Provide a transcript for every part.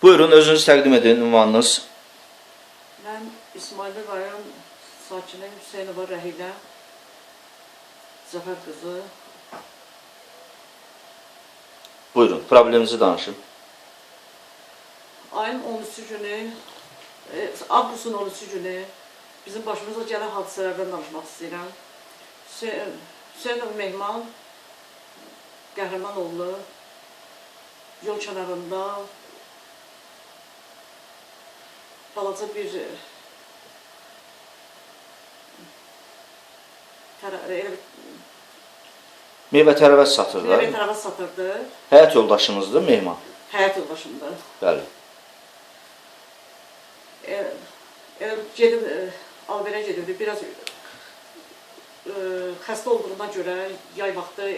Buyurun, özünüzü təqdim edin, ünvanınız. Mən İsmail rayon sakini Hüseynova Rəhilə Zəfər qızı. Buyurun, probleminizi danışın. Ayın 13-cü günü, avqustun 13-cü günü bizim başımıza gələn hadisələrdən danışmaq istəyirəm. Hüseynov Mehman Qəhrəmanoğlu yol kənarında balaca bir Meyvə tərəvəz satırdı. meyvə tərəvəz satırdı. Həyat yoldaşınızdır Mehman. Həyat yoldaşımdır. Bəli. Gedib alverə gedirdi. Biraz xəstə olduğuna görə yay vaxtı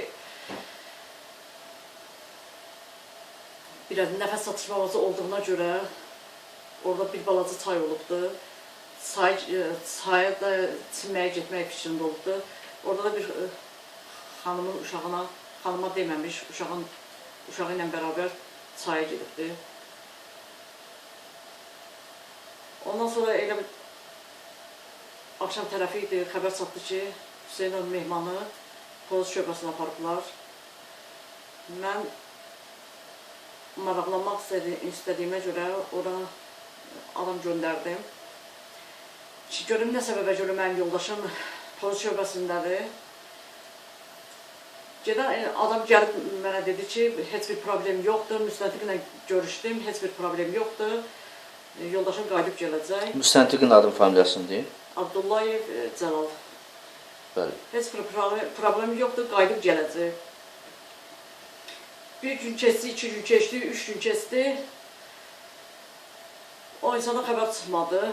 biraz nəfəs çatışmaması olduğuna görə orada bir balaca çay olubdu. Çaya da çimməyə getmək fikrində olubdu. Orada da bir xanımın uşağına, xanıma deməmiş, uşağı ilə bərabər çaya gedibdi. Ondan sonra elə bir axşam tərəfi idi, xəbər çatdı ki, Hüseynov Mehmanı polis şöbəsinə aparıblar. Mən maraqlanmaq istədiyimə görə ora adam göndərdim. Görüm nə səbəbə görə mənim yoldaşım polis şöbəsindədir. Gedən adam gəlib mənə dedi ki, heç bir problem yoxdur, müstəntiqlə görüşdüm, heç bir problem yoxdur. Yoldaşım qayıdıb gələcək. Müstəntiqin adın familiyasını deyin. Abdullayev Cəlal. Bəli. Heç bir problem yoxdur, qayıdıb gələcək. Bir gün keçdi, 2 gün keçdi, 3 gün keçdi. O insana xəbər çıxmadı.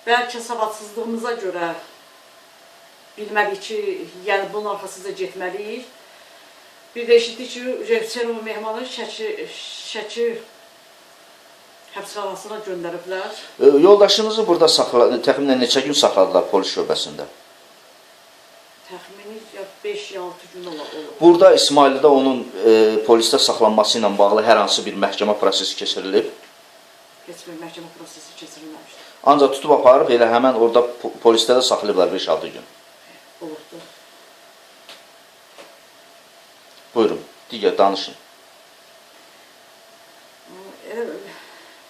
Bəlkə savadsızlığımıza görə bilmədik ki, yəni bunun arxasınca getməliyik. Bir də eşitdik ki, Hüseynov Mehmanı Şəki həbsxanasına göndəriblər. Yoldaşınızı burada təxminən neçə gün saxladılar polis şöbəsində? Təxmini 5-6 gün olur. Burada İsmaildə onun polisdə saxlanması ilə bağlı hər hansı bir məhkəmə prosesi keçirilib? Heç bir məhkəmə prosesi keçirilməmişdir. Ancaq tutub aparıb, elə həmən orada polisdə də saxlayıblar 5-6 gün. Olubdur. Buyurun, digər danışın.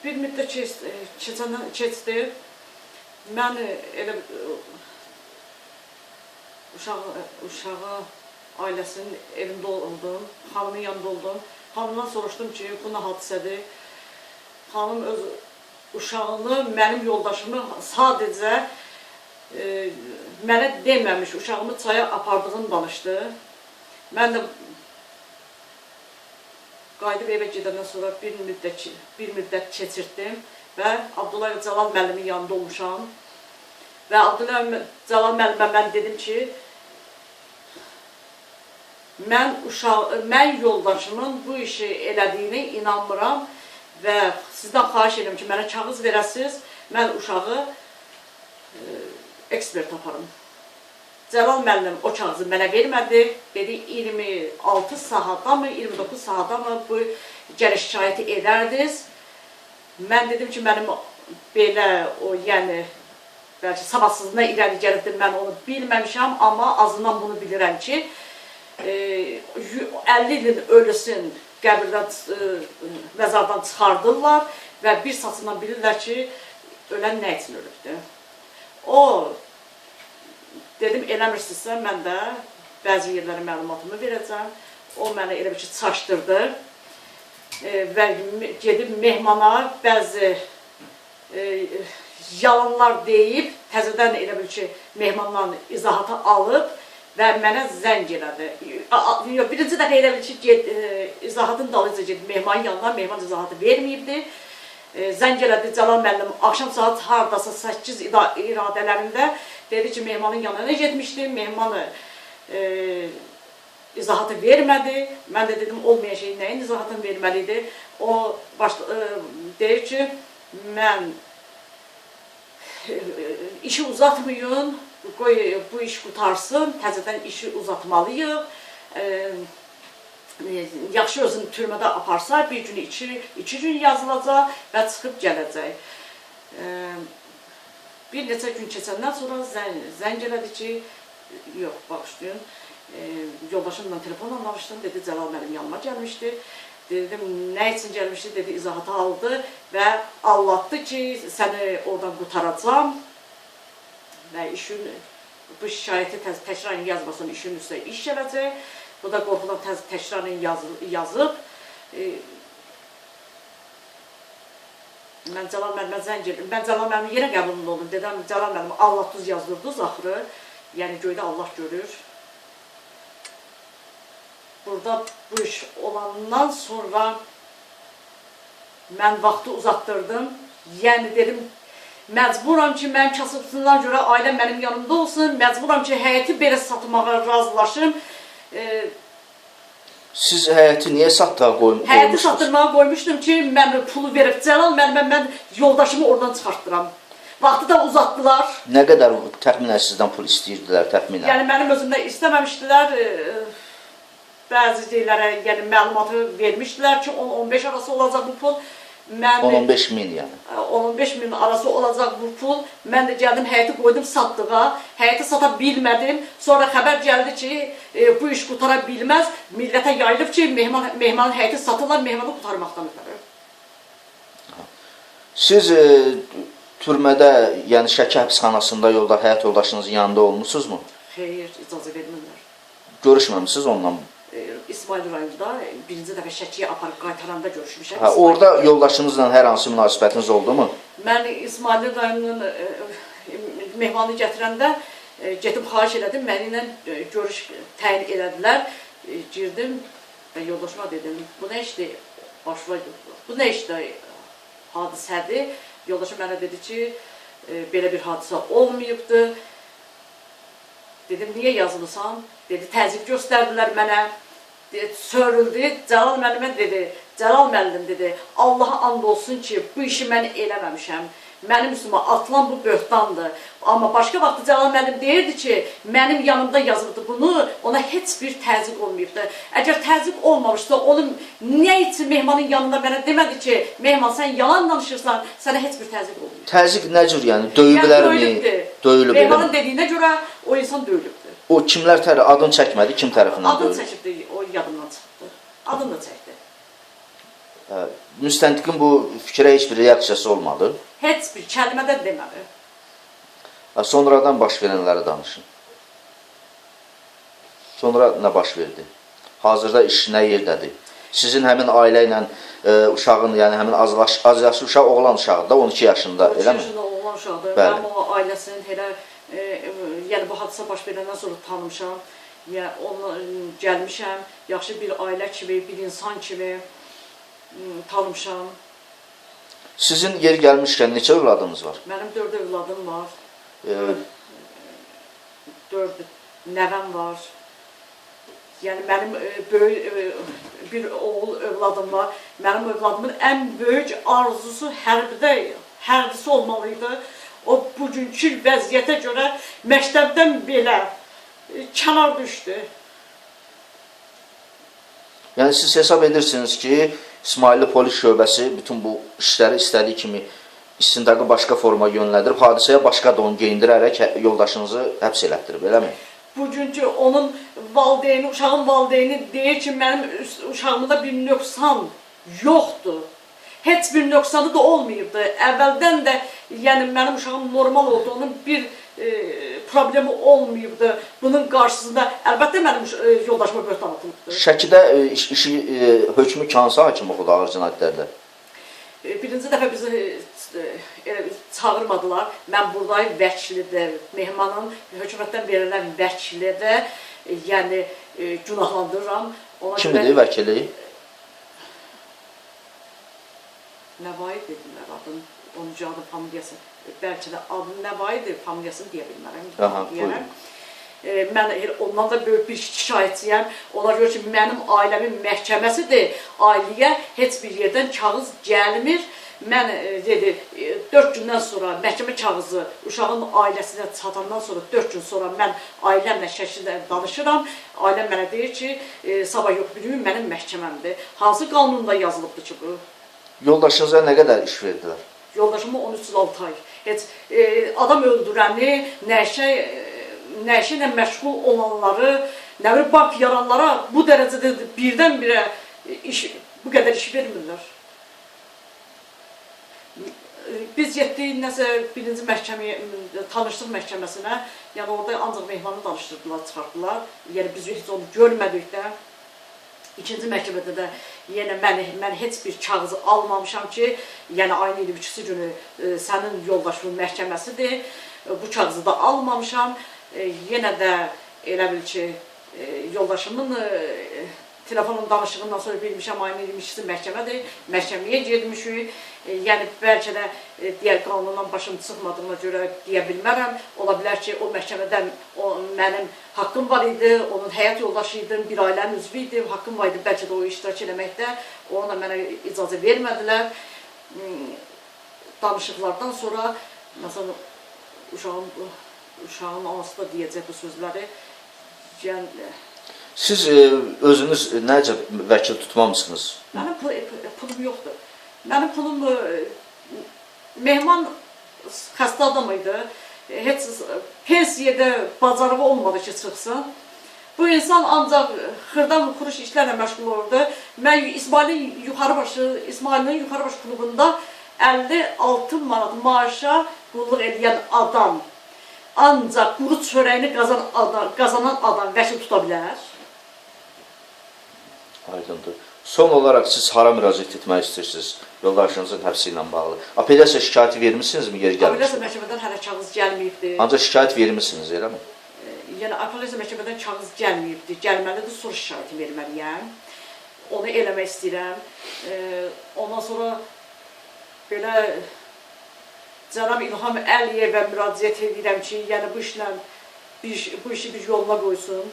Bir müddət keçdi. Mən elə uşağı ailəsinin evində oldum, xanımın yanında oldum. Xanımdan soruşdum ki, bu nə hadisədir? Xanım öz uşağını, mənim yoldaşımı sadəcə mənə deməmiş, uşağımı çaya apardığını danışdı. Mən də qayıdıb evə gedəndən sonra bir müddət keçirtdim və Abdullayev Cəlal müəllimin yanında olmuşam. Və Abdullayev Cəlal müəllimə mən dedim ki, mən yoldaşımın bu işi elədiyini inanmıram və sizdən xahiş edirəm ki, mənə kağız verəsiniz, mən uşağı ekspert aparım. Cəlal müəllim o kağızı mənə vermədi, dedi 26 sahada mı, 29 sahada mı bu gələ şikayəti edərdiniz. Mən dedim ki, mənim belə o, yəni, bəlkə savadsızlığına irəli gəlibdir, mən onu bilməmişəm, amma azından bunu bilirəm ki, 50 ilin ölüsün qəbirdən, məzardan çıxardırlar və bir saçından bilirlər ki, ölən nə üçün ölübdür. O, dedim, eləmirsinizsə, mən də bəzi yerlərə məlumatımı verəcəm. O mənə elə bir ki, çaşdırdı və gedib Mehmana bəzi yalanlar deyib, təzədən elə bir ki, Mehmandan izahatı alıb və mənə zəng elədi. Birinci dəfə elə bir ki, izahatın dalıca gedib Mehmanın yanına, Mehman izahatı verməyibdi. Zəng elədi Cəlal müəllim, axşam saat haradasa 8 iradələrində dedi ki, Mehmanın yanına getmişdim, Mehmanı izahatı vermədi. Mən də dedim, olmayan şey nəyin izahatını verməlidir. O deyir ki, mən işi uzatmayın, qoy bu iş qutarsın, təzədən işi uzatmalıyıq. yaxşı özünü türmədə aparsa, bir gün, iki gün yazılacaq və çıxıb gələcək. Bir neçə gün keçəndən sonra zəng elədi ki, yox, bağışlayın, yoldaşımla telefonla danışdım, dedi, Cəlal mənim yanıma gəlmişdi. Dedim, nə üçün gəlmişdi, dedi, izahatı aldı və anlattı ki, səni oradan qurtaracam və işin, bu şikayəti təkrarən yazmasın, işin üstə iş gələcək. Bu da qorxudan təkrarən yazıb. Mən Cəlal müəllimə zəng edirdim. Mən Cəlal müəllimin yenə qəbulunda oldum. Dedim, Cəlal müəllim Allah tuz yazdırdınız axırı. Yəni göydə Allah görür. Burada bu iş olandan sonra mən vaxtı uzatdırdım. Yəni dedim, məcburam ki, mənim kasıbsından görə ailəm mənim yanımda olsun. Məcburam ki, həyəti belə satmağa razılaşım. Siz həyəti niyə satdığa qoymuşsunuz? Həyəti satdırmağa qoymuşdum ki, mən pulu verib Cəlal müəllimə mən yoldaşımı oradan çıxartdıram. Vaxtı da uzatdılar. Nə qədər təxminən sizdən pul istəyirdilər təxminən? Yəni mənim özümdən istəməmişdilər. Bəzi şeylərə yəni məlumatı vermişdilər ki, 10-15 arası olacaq bu pul. 10-15 min yəni. 10-15 min arası olacaq bu pul. Mən də gəldim, həyəti qoydum satdığa. Həyəti sata bilmədim. Sonra xəbər gəldi ki, bu iş qutara bilməz. Millətə yayılıb ki, mehmanın həyəti satırlar, mehmanı qutarmaqdan ötürü. Siz türmədə, yəni Şəki həbsxanasında həyat yoldaşınızın yanında olmuşsunuzmu? Xeyr, icazə vermirlər. Görüşməmisiniz onunla? İsmail rayonunda birinci dəfə Şəkiyə aparıb qaytaranda görüşmüşəm. Orada yoldaşınızla hər hansı münasibətiniz oldu mu? Mən İsmail rayonunun mehmanı gətirəndə getib xahiş elədim, mənimlə görüş təyin elədilər. Girdim və yoldaşıma dedim, bu nə işdir? Bu nə işdir? Hadisədir. Yoldaşım mənə dedi ki, belə bir hadisə olmayıbdır. Dedim, niyə yazılısan? Dedi, təzyiq göstərdilər mənə. Sörüldü, Cəlal müəllimə dedi, Cəlal müəllim dedi, Allaha and olsun ki, bu işi mən eləməmişəm. Mənim üstümə atılan bu böhtandır. Amma başqa vaxtı Cəlal müəllim deyirdi ki, mənim yanımda yazıldı bunu, ona heç bir təzyiq olmayıbdır. Əgər təzyiq olmamışsa, onu nə üçün mehmanın yanında mənə demədi ki, mehman sən yalan danışırsan, sənə heç bir təzyiq olmayıb. Təzyiq nə cür yəni? Döyüblərmi? Döyülübdür. Mehmanın dediyinə görə o insan döyülübdür. O kimlər adını çəkmədi, kim tərəfindən döyülüb? Adını çəkibdi, o yadımdan çıxdı. Adını da çəkdi. Müstəntiqin bu fikrə heç bir reaksiyası olmadı? Heç bir kəlmə də demədi. Sonradan baş verənləri danışın. Sonra nə baş verdi? Hazırda iş nə yerdədir? Sizin həmin ailə ilə uşağın, yəni həmin azyaşlı uşaq oğlan uşağıdır da, 12 yaşında, eləmi? 12 yaşında oğlan uşaqdır. Bəli. Mən o ailəsinin elə, yəni bu hadisə baş verəndən sonra tanımışam. Yəni onunla gəlmişəm, yaxşı bir ailə kimi, bir insan kimi tanımışam. Sizin yeri gəlmişkən neçə övladınız var? Mənim 4 övladım var. 4 nəvəm var. Yəni mənim böyük bir oğul övladım var. Mənim övladımın ən böyük arzusu hərbisi olmalıydı. O bugünkü vəziyyətə görə məktəbdən belə kənar düşdü. Yəni siz hesab edirsiniz ki, İsmailli polis şöbəsi bütün bu işləri istədiyi kimi istintaqı başqa forma yönləndirib, hadisəyə başqa don geyindirərək yoldaşınızı həbs elətdirib, eləmi? Bugünkü onun valideyni, uşağın valideyni deyir ki, mənim uşağımda bir nöqsan yoxdur. Heç bir nöqsanı da olmayıbdı. Əvvəldən də yəni mənim uşağım normal oldu, onun bir problemi olmayıbdı. Bunun qarşısında əlbəttə mənim yoldaşıma böhtan atılıbdır. Şəkidə işi hökmü hansı hakim oxudu ağır cinayətlərdə? Birinci dəfə bizi çağırmadılar. Mən buradayım, vəkilidir. Mehmanın hökumətdən verilən vəkilidir. Yəni günahlandırıram. Kimdir vəkili? Nəvai dedilər adını, onun adı, familiyası. Bəlkə də adını Nəvaidir, familiyasını deyə bilmərəm. Mən ondan da böyük bir şikayətçiyəm. Ona görə ki, mənim ailəmin məhkəməsidir. Ailəyə heç bir yerdən kağız gəlmir mən dedi 4 gündən sonra məhkəmə kağızı uşağın ailəsinə çatandan sonra 4 gün sonra mən ailəmlə şəkildə danışıram. Ailəm mənə deyir ki, sabah yox, bir gün mənim məhkəməmdir. Hansı qanunda yazılıbdır ki bu? Yoldaşınıza nə qədər iş verdilər? Yoldaşıma 13 il 6 ay. Heç adam öldürəni, nəşə ilə məşğul olanları, nə bir bank yaranlara bu dərəcədə birdən-birə bu qədər iş vermirlər. Biz getdik nəsə birinci məhkəməyə, tanışlıq məhkəməsinə, yəni orada ancaq Mehmanı danışdırdılar, çıxartdılar. Yəni biz heç onu görmədik də. İkinci məhkəmədə də yenə mən heç bir kağızı almamışam ki, yəni ayın 22-si günü sənin yoldaşının məhkəməsidir. Bu kağızı da almamışam. Yenə də elə bil ki, yoldaşımın telefonun danışığından sonra bilmişəm ayın 22-si məhkəmədir. Məhkəməyə getmişik. Yəni bəlkə də digər qanundan başım çıxmadığına görə deyə bilmərəm. Ola bilər ki, o məhkəmədən mənim haqqım var idi, onun həyat yoldaşı idim, bir ailənin üzvü idim, haqqım var idi bəlkə də o iştirak eləməkdə. Ona mənə icazə vermədilər. Danışıqlardan sonra məsələn uşağın anası da deyəcək bu sözləri. Siz özünüz necə vəkil tutmamısınız? Mənim pulum yoxdur. Mənim pulum Mehman xəstə adam idi. Heç pensiyada bacarığı olmadı ki, çıxsın. Bu insan ancaq xırdan xuruş işlərlə məşğul olurdu. Mən İsmailin Yuxarıbaş klubunda 56 manat maaşa qulluq edən adam, ancaq quru çörəyini qazanan adam vəkil tuta bilər. Aydındır. Son olaraq siz hara müraciət etmək istəyirsiniz yoldaşınızın həbsi ilə bağlı? Apellyasiya şikayəti vermişsinizmi yeri gəlmişdir? Apellyasiya məhkəmədən hələ kağız gəlməyibdir. Ancaq şikayət vermişsiniz, eləmi? Yəni apellyasiya məhkəmədən kağız gəlməyibdir. Gəlməlidir, soru şikayəti verməliyəm. Onu eləmək istəyirəm. Ondan sonra belə cənab İlham Əliyevə müraciət edirəm ki, yəni bu işi bir yoluna qoysun.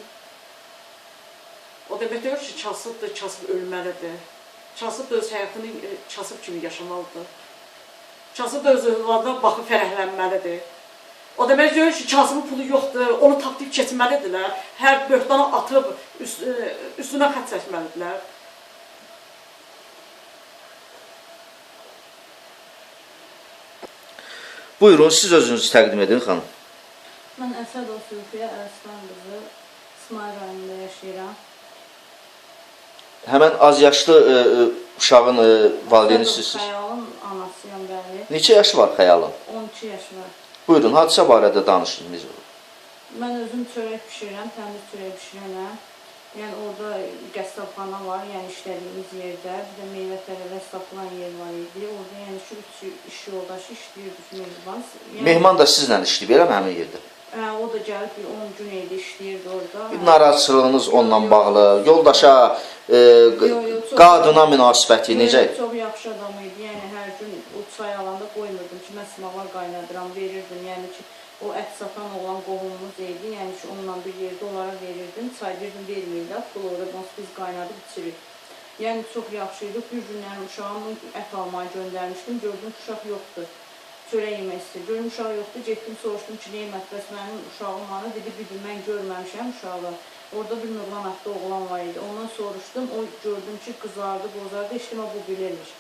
O demək deyir ki, kasıbdır, kasıb ölməlidir. Kasıb da öz həyatını kasıb kimi yaşamalıdır. Kasıb da öz övladına baxıb fərəhlənməlidir. O demək deyir ki, kasıbın pulu yoxdur, onu tapdıb keçməlidirlər. Hər böhtana atıb üstünə xət çəkməlidirlər. Buyurun, siz özünüzü təqdim edin, xanım. Mən Əsədov Zülfiyə Ərəslan qızı, İsmail rayonunda yaşayıram. Həmən az yaşlı uşağın valideyni sizsiniz. Xəyalın anasıyam bəli. Neçə yaşı var Xəyalın? 12 yaş var. Buyurun, hadisə barədə danışın. Mən özüm çörək bişirirəm, təmiz çörək bişirirəm. Yəni orada qəssabxana var, yəni işlədiyimiz yerdə. Bir də meyvə-tərəvəz satılan yer var idi. Orada yəni şu üç iş yoldaşı işləyirdik Mehman. Mehman da sizlə işləyib, eləmi həmin yerdə? O da gəlib bir 10 gün idi işləyirdi orada. Bir narazılığınız onunla bağlı, yoldaşa, qadına münasibəti necə? Çox yaxşı adam idi. Yəni hər gün o çay alanda qoymurdum ki, mən sınavlar qaynadıram, verirdim. Yəni ki, o ət satan olan qohumumuz idi. Yəni ki, onunla bir yerdə onlara verirdim. Çay verdim, vermirlər. Pul orada biz qaynadıb içirik. Yəni çox yaxşı idi. Bir günlərin uşağımı ət almaya göndərmişdim. Gördüm ki, uşaq yoxdur. Çörək yemək istəyir. Görüm uşaq yoxdur. Getdim, soruşdum ki, nə yemək bəs mənim uşağım var. Dedi, bir gün mən görməmişəm uşağı. Orada bir Nurlan adlı oğlan var idi. Ondan soruşdum. O gördüm ki, qızardı, bozardı. İştimə bu bilirmiş.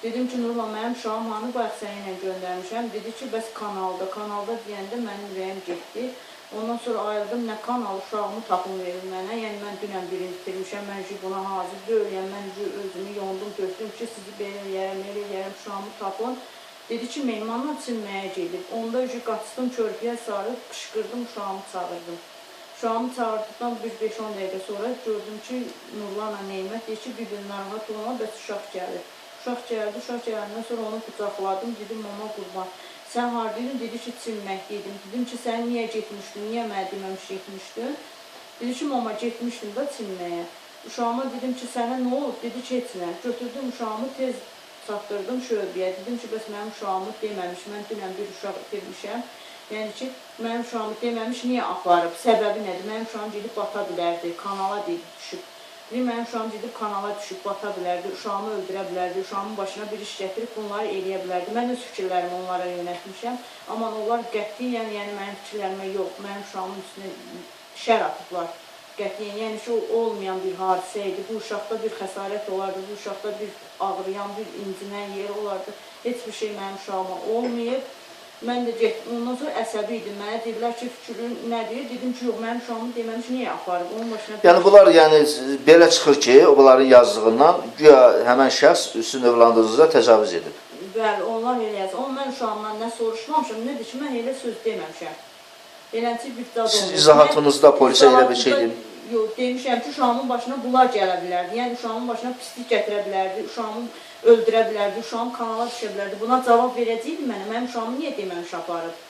Dedim ki, Nurlan, mənim uşağım hanı, bayaq səninlə göndərmişəm. Dedi ki, bəs kanalda. Kanalda deyəndə mənim ürəyim getdi. Ondan sonra ayrıldım, nə kanal uşağımı tapın verir mənə. Yəni, mən dünən birini bitirmişəm, mən buna hazır deyiləm. Mən özümü yondum, götürdüm ki, sizi belə eləyərəm, uşağımı tapın. Dedi ki, Mehmanla çinməyə gedib. Onda qaçdım körpüyə sarıb, qışqırdım, uşağımı çağırdım. Uşağımı çağırdıqdan bir 5-10 dəqiqə sonra gördüm ki, Nurlanla Neymət deyir ki, bir-bir narahat olma, bəs uşaq gəlir. Uşaq gələndən sonra onu qucaqladım, dedim, mama qurban. Sən haradaydın? Dedi ki, çinməkdəydim. Dedim ki, sən niyə getmişdin, niyə mənə deməmiş getmişdin? Dedi ki, mama getmişdim da çinməyə. Uşağıma dedim ki, sənə nə olub? Dedi ki, heç nə. Götürdüm uşağımı tez çatdırdım şöbəyə. Dedim ki, bəs mənim uşağımı deməmiş, mən dünən bir uşaq itirmişəm. Yəni ki, mənim uşağımı deməmiş, niyə aparıb? Səbəbi nədir? Mənim uşağım gedib bata bilərdi, kanala deyib düşüb. Deyir, mənim uşağım gedib kanala düşüb bata bilərdi, uşağımı öldürə bilərdi, uşağımın başına bir iş gətirib bunları eləyə bilərdi. Mən öz fikirlərimi onlara yönətmişəm, amma onlar qətiyyən, yəni mənim fikirlərimə yox, mənim uşağımın üstünə şər atıblar. Qətiyyən, yəni ki, o olmayan bir hadisə idi. Bu uşaqda bir xəsarət olardı, bu uşaqda bir ağrıyan, bir incinən yer olardı. Heç bir şey mənim uşağıma olmayıb. Mən də getdim, ondan sonra əsəbi idim. Mənə dedilər ki, fikrin nədir? Dedim ki, yox, mənim uşağımı deməmiş, niyə aparıb? Onun başına... Yəni bunlar belə çıxır ki, onların yazdığından güya həmən şəxs sizin övladınıza təcavüz edib. Bəli, onlar elə yazır. Amma mən uşağımdan nə soruşmamışam, nədir ki, mən elə söz deməmişəm. Beləncə bir dad olmuş. Siz izahatınızda polisə elə bir şey deyin. Yox, demişəm ki, uşağımın başına bunlar gələ bilərdi. Yəni uşağımın başına pislik gətirə bilərdi, uşağımın öldürə bilərdi, uşağım kanala düşə bilərdi. Buna cavab verəcəkdi mənə. Mənim uşağımı niyə deməmiş aparıb?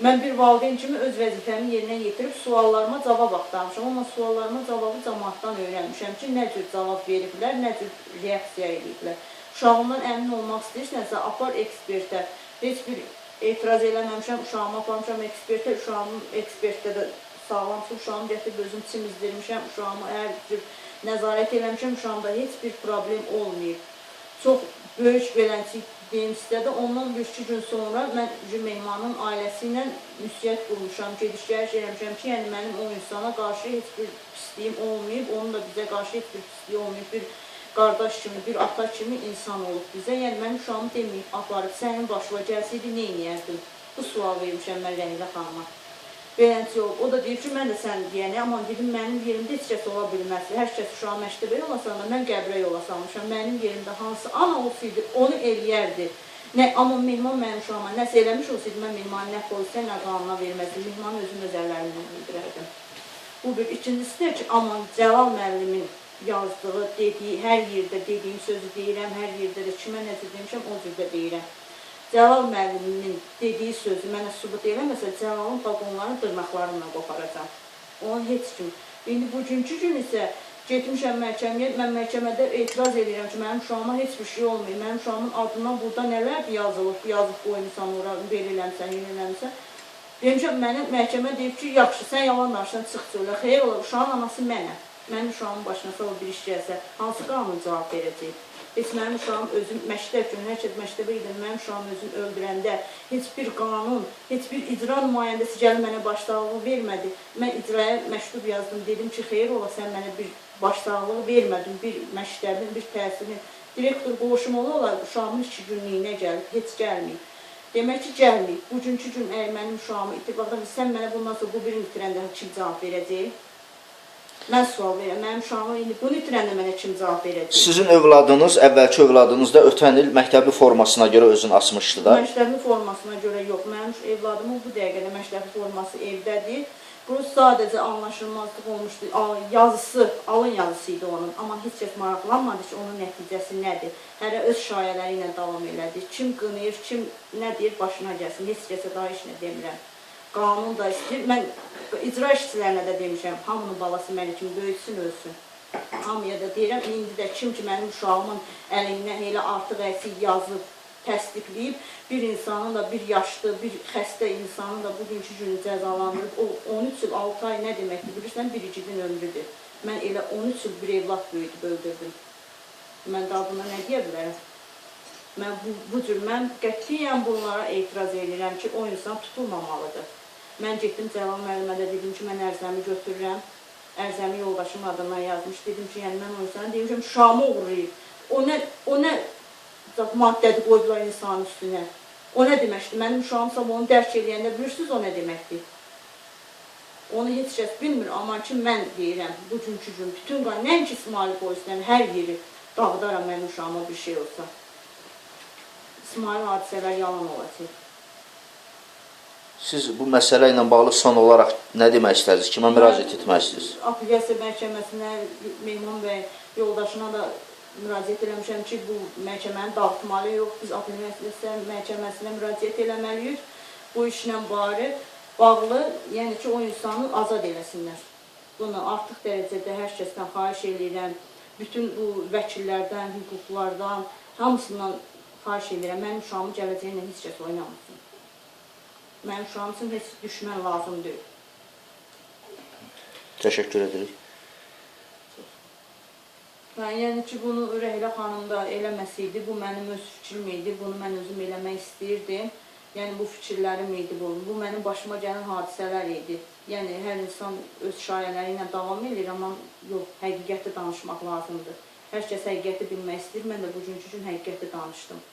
Mən bir valideyn kimi öz vəzifəmi yerinə yetirib suallarıma cavab axtarmışam. Amma suallarıma cavabı cəmaatdan öyrənmişəm ki, nə cür cavab veriblər, nə cür reaksiya ediblər. Uşağımdan əmin olmaq istəyirsənsə, apar ekspertə. Heç bir etiraz eləməmişəm, uşağımı aparmışam ekspertə, uşağımın ekspertdə də sağlamsın, uşağımı gətirib özüm çimizdirmişəm, uşağımı hər cür nəzarət eləmişəm, uşağımda heç bir problem olmayıb. Çox böyük beləncə deyim istədi. Ondan 1-2 gün sonra mən Mehmanın ailəsi ilə müsiyət qurmuşam, gediş-gəliş eləmişəm ki, yəni mənim o insana qarşı heç bir pisliyim olmayıb, onun da bizə qarşı heç bir pisliyi olmayıb, bir qardaş kimi, bir ata kimi insan olub bizə. Yəni mənim uşağımı deməyib, aparıb, sənin başına gəlsəydi, nə eləyərdin? Bu sual vermişəm mən Rəhilə xanıma. Beləncə olub. O da deyib ki, mən də sən deyəni, amma dedim, mənim yerimdə heç kəs ola bilməz. Hər kəs uşağı məktəbə yola salanda, mən qəbrə yola salmışam. Mənim yerimdə hansı ana olsaydı, onu eləyərdi. Amma Mehman mənim uşağıma nəsə eləmiş olsaydı, mən Mehmanı nə polisə, nə qanuna verməzdim. Mehmanı özüm öz əllərimlə bildirərdim. Bu bir. İkincisi də ki, amma Cəlal müəllimin yazdığı, dediyi, hər yerdə dediyim sözü deyirəm, hər yerdə də kimə necə demişəm, o cürdə deyirəm. Cəlal müəlliminin dediyi sözü mənə sübut eləməsə, Cəlalın vaqonlarını dırnaqlarımla qoparacam. Onun heç kim. İndi bugünkü gün isə getmişəm məhkəməyə, mən məhkəmədə etiraz edirəm ki, mənim uşağıma heç bir şey olmayıb. Mənim uşağımın adından burada nələr yazılıb, yazıb qoymusan ora, veriləmsən, yeniləmsən. Demişəm, mənə məhkəmə deyib ki, yaxşı, sən yalan danışsan, çıx söylə. Xeyr olar, uşağın anası mənəm. Mənim uşağımın başına sonra bir iş gəlsə, hansı qanun cavab verəcək? Heç mənim uşağım özüm məktəb günü, hər kəs məktəbə gedən, mənim uşağım özünü öldürəndə heç bir qanun, heç bir icra nümayəndəsi gəlib mənə başsağlığı vermədi. Mən icraya məktub yazdım, dedim ki, xeyr ola, sən mənə bir başsağlığı vermədin, bir məktəbin, bir təhsilin. Direktor qovuşmalı olar, uşağımın 2 günlüyünə gəlib, heç gəlməyib. Demək ki, gəlməyib. Bugünkü gün əgər mənim uşağımı itirib, sən mənə bundan sonra bu birini itirəndə kim cavab verəcək? Mən sual verirəm, mənim uşağıma indi bunu itirəndə mənə kim cavab verəcək? Sizin övladınız, əvvəlki övladınız da ötən il məktəbli formasına görə özünü asmışdı da. Məktəbli formasına görə yox. Mənim evladımın bu dəqiqədə məktəbli forması evdədir. Bu sadəcə anlaşılmazlıq olmuşdu. Yazısı, alın yazısı idi onun. Amma heç kəs maraqlanmadı ki, onun nəticəsi nədir? Hərə öz şayələri ilə davam elədi. Kim qınıyır, kim nə deyir, başına gəlsin. Heç kəsə daha heç nə demirəm. Qanun da istəyir. Mən icra işçilərinə də demişəm, hamının balası məni kimi böyütsün, ölsün. Hamıya da deyirəm, indi də kim ki mənim uşağımın əlindən elə artıq əksik yazıb, təsdiqləyib, bir insanın da, bir yaşlı, bir xəstə insanın da bugünkü günü cəzalandırıb, o 13 il, 6 ay nə deməkdir, bilirsən, bir igidin ömrüdür. Mən elə 13 il bir evlad böyüdüb, öldürdüm. Mən daha buna nə deyə bilərəm? Mən qətiyyən bunlara etiraz edirəm ki, o insan tutulmamalıdır. Mən getdim Cəlal müəllimə də dedim ki, mən ərzəmi götürürəm. Ərzəmi yoldaşımın adından yazmış. Dedim ki, yəni mən o insana demişəm, uşağımı uğrayıb. O nə maddədir qoydular insanın üstünə. O nə deməkdir? Mənim uşağımsa onu dərk eləyəndə bilirsiniz o nə deməkdir? Onu heç kəs bilmir, amma ki, mən deyirəm, bugünkü gün bütün qan, nəinki İsmail polislərin hər yeri dağıdaram mənim uşağıma bir şey olsa. İsmail hadisələr yalan olacaq. Siz bu məsələ ilə bağlı son olaraq nə demək istəyirsiniz? Kimə müraciət etmək istəyirsiniz? Apellyasiya məhkəməsinə, Mehman bəy yoldaşına da müraciət eləmişəm ki, bu məhkəməni dağıtmalı yox. Biz apellyasiya məhkəməsinə müraciət eləməliyik. Bu işlə bağlı, yəni ki, o insanı azad eləsinlər. Bunu artıq dərəcədə hər kəsdən xahiş edirəm. Bütün bu vəkillərdən, hüquqlardan, hamısından xahiş edirəm. Mənim uşağımın gələcəyinə heç kəs oynamasın. Mənim uşağım üçün heç düşmən lazım deyil. Təşəkkür edirik. Yəni ki, bunu Rəhlə xanım da eləməsəydi, bu mənim öz fikrim idi, bunu mən özüm eləmək istəyirdim. Yəni, bu fikirlərim idi bu. Bu mənim başıma gələn hadisələr idi. Yəni, hər insan öz şayələri ilə davam edir, amma yox, həqiqəti danışmaq lazımdır. Hər kəs həqiqəti bilmək istəyir, mən də bugünkü gün həqiqəti danışdım.